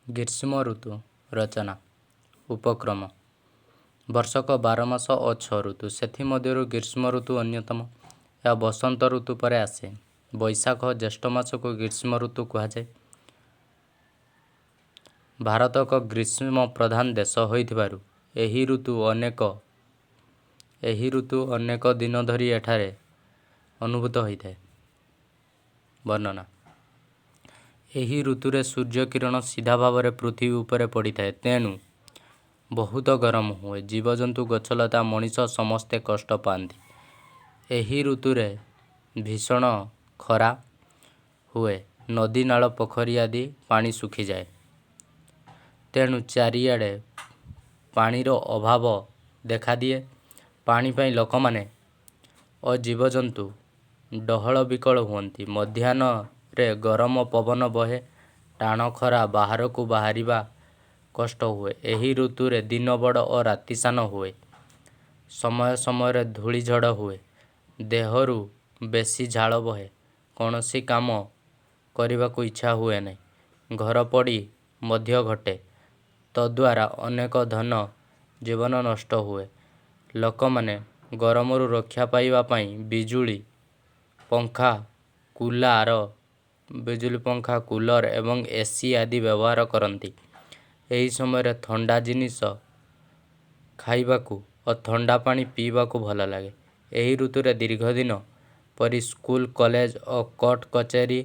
ଗ୍ରୀଷ୍ମ ଋତୁ ରଚନା ଉପକ୍ରମ ବର୍ଷକ 12 ମାସ ଓ 6 ଋତୁ। ସେଥିମଧ୍ୟରୁ ଗ୍ରୀଷ୍ମ ଋତୁ ଅନ୍ୟତମ। ଏହା ବସନ୍ତ ଋତୁ ପରେ ଆସେ। ବୈଶାଖ ଜ୍ୟେଷ୍ଠ ମାସକୁ ଗ୍ରୀଷ୍ମ ଋତୁ କୁହାଯାଏ। ଭାରତ ଏକ ଗ୍ରୀଷ୍ମ ପ୍ରଧାନ ଦେଶ ହୋଇଥିବାରୁ ଏହି ଋତୁ ଅନେକ ଦିନ ଧରି ଏଠାରେ ଅନୁଭୂତ ହୋଇଥାଏ। ବର୍ଣ୍ଣନା। ଏହି ଋତୁରେ ସୂର୍ଯ୍ୟ କିରଣ ସିଧା ଭାବରେ ପୃଥିବୀ ଉପରେ ପଡ଼ିଥାଏ, ତେଣୁ ବହୁତ ଗରମ ହୁଏ। ଜୀବଜନ୍ତୁ, ଗଛଲତା, ମଣିଷ ସମସ୍ତେ କଷ୍ଟ ପାଆନ୍ତି। ଏହି ଋତୁରେ ଭୀଷଣ ଖରା ହୁଏ। ନଦୀ, ନାଳ, ପୋଖରୀ ଆଦି ପାଣି ଶୁଖିଯାଏ। ତେଣୁ ଚାରିଆଡ଼େ ପାଣିର ଅଭାବ ଦେଖାଦିଏ। ପାଣି ପାଇଁ ଲୋକମାନେ ଓ ଜୀବଜନ୍ତୁ ଡହଳ ବିକଳ ହୁଅନ୍ତି। ମଧ୍ୟାହ୍ନରେ ଗରମ ପବନ ବହେ। ଟାଣ ଖରା, ବାହାରକୁ ବାହାରିବା କଷ୍ଟ ହୁଏ। ଏହି ଋତୁରେ ଦିନ ବଡ଼ ଓ ରାତି ସାନ ହୁଏ। ସମୟ ସମୟରେ ଧୂଳିଝଡ଼ ହୁଏ। ଦେହରୁ ବେଶୀ ଝାଳ ବହେ। କୌଣସି କାମ କରିବାକୁ ଇଚ୍ଛା ହୁଏ ନାହିଁ। ଘର ପୋଡ଼ି ମଧ୍ୟ ଘଟେ। ତଦ୍ଦ୍ୱାରା ଅନେକ ଧନ ଜୀବନ ନଷ୍ଟ ହୁଏ। ଲୋକମାନେ ଗରମରୁ ରକ୍ଷା ପାଇବା ପାଇଁ ବିଜୁଳି ପଙ୍ଖା, କୁଲର ଏବଂ ଏସି ଆଦି ବ୍ୟବହାର କରନ୍ତି। ଏହି ସମୟରେ ଥଣ୍ଡା ଜିନିଷ ଖାଇବାକୁ ଓ ଥଣ୍ଡା ପାଣି ପିଇବାକୁ ଭଲ ଲାଗେ। ଏହି ଋତୁରେ ଦୀର୍ଘଦିନ ପରି ସ୍କୁଲ, କଲେଜ ଓ କୋର୍ଟ କଚେରୀ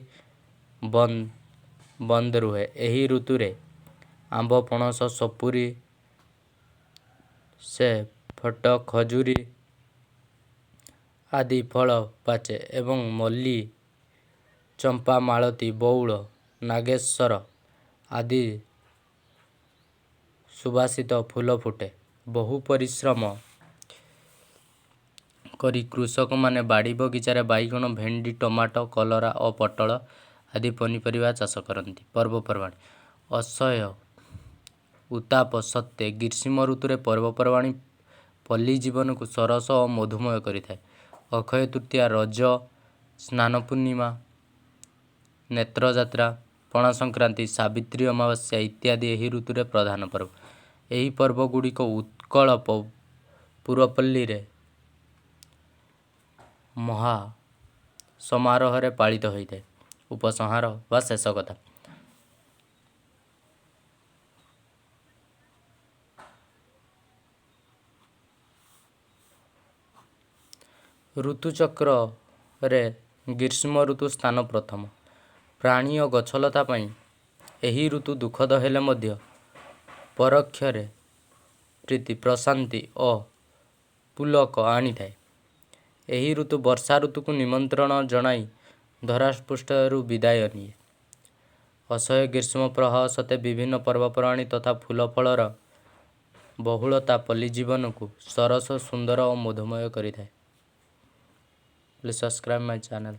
ବନ୍ଦ ରୁହେ। ଏହି ଋତୁରେ ଆମ୍ବ, ପଣସ, ସପୁରୀ, ସେପଟ, ଖଜୁରୀ ଆଦି ଫଳ ପାଚେ ଏବଂ ମଲ୍ଲୀ, ଚମ୍ପା, ମାଳତୀ, ବଉଳ, ନାଗେଶ୍ୱର ଆଦି ସୁବାସିତ ଫୁଲ ଫୁଟେ। ବହୁ ପରିଶ୍ରମ କରି କୃଷକମାନେ ବାଡ଼ି ବଗିଚାରେ ବାଇଗଣ, ଭେଣ୍ଡି, ଟମାଟୋ, କଲରା ଓ ପୋଟଳ ଆଦି ପନିପରିବା ଚାଷ କରନ୍ତି। ପର୍ବପର୍ବାଣି। ଅସହ୍ୟ ଉତ୍ତାପ ସତ୍ତ୍ୱେ ଗ୍ରୀଷ୍ମ ଋତୁରେ ପର୍ବପର୍ବାଣି ପଲ୍ଲୀ ଜୀବନକୁ ସରସ ଓ ମଧୁମୟ କରିଥାଏ। ଅକ୍ଷୟ ତୃତୀୟା, ରଜ, ସ୍ନାନପୂର୍ଣ୍ଣିମା, ନେତ୍ରଯାତ୍ରା, ପଣା ସଂକ୍ରାନ୍ତି, ସାବିତ୍ରୀ ଅମାବାସ୍ୟା ଇତ୍ୟାଦି ଏହି ଋତୁରେ ପ୍ରଧାନ ପର୍ବ। ଏହି ପର୍ବଗୁଡ଼ିକ ଉତ୍କଳ ପୁରପଲ୍ଲୀରେ ମହା ସମାରୋହରେ ପାଳିତ ହୋଇଥାଏ। ଉପସଂହାର ବା ଶେଷ କଥା। ଋତୁଚକ୍ରରେ ଗ୍ରୀଷ୍ମ ଋତୁ ସ୍ଥାନ ପ୍ରଥମ। ପ୍ରାଣୀ ଓ ଗଛଲତା ପାଇଁ ଏହି ଋତୁ ଦୁଃଖଦ ହେଲେ ମଧ୍ୟ ପରୋକ୍ଷରେ ପ୍ରୀତି, ପ୍ରଶାନ୍ତି ଓ ପୁଲକ ଆଣିଥାଏ। ଏହି ଋତୁ ବର୍ଷା ଋତୁକୁ ନିମନ୍ତ୍ରଣ ଜଣାଇ ଧରାପୃଷ୍ଠରୁ ବିଦାୟ ନିଏ। ଅସହ୍ୟ ଗ୍ରୀଷ୍ମ ପ୍ରବାହ ସତ୍ତ୍ୱେ ବିଭିନ୍ନ ପର୍ବପର୍ବାଣି ତଥା ଫୁଲ ଫଳର ବହୁଳତା ପଲ୍ଲୀ ଜୀବନକୁ ସରସ, ସୁନ୍ଦର ଓ ମଧୁମୟ କରିଥାଏ। Please subscribe my channel.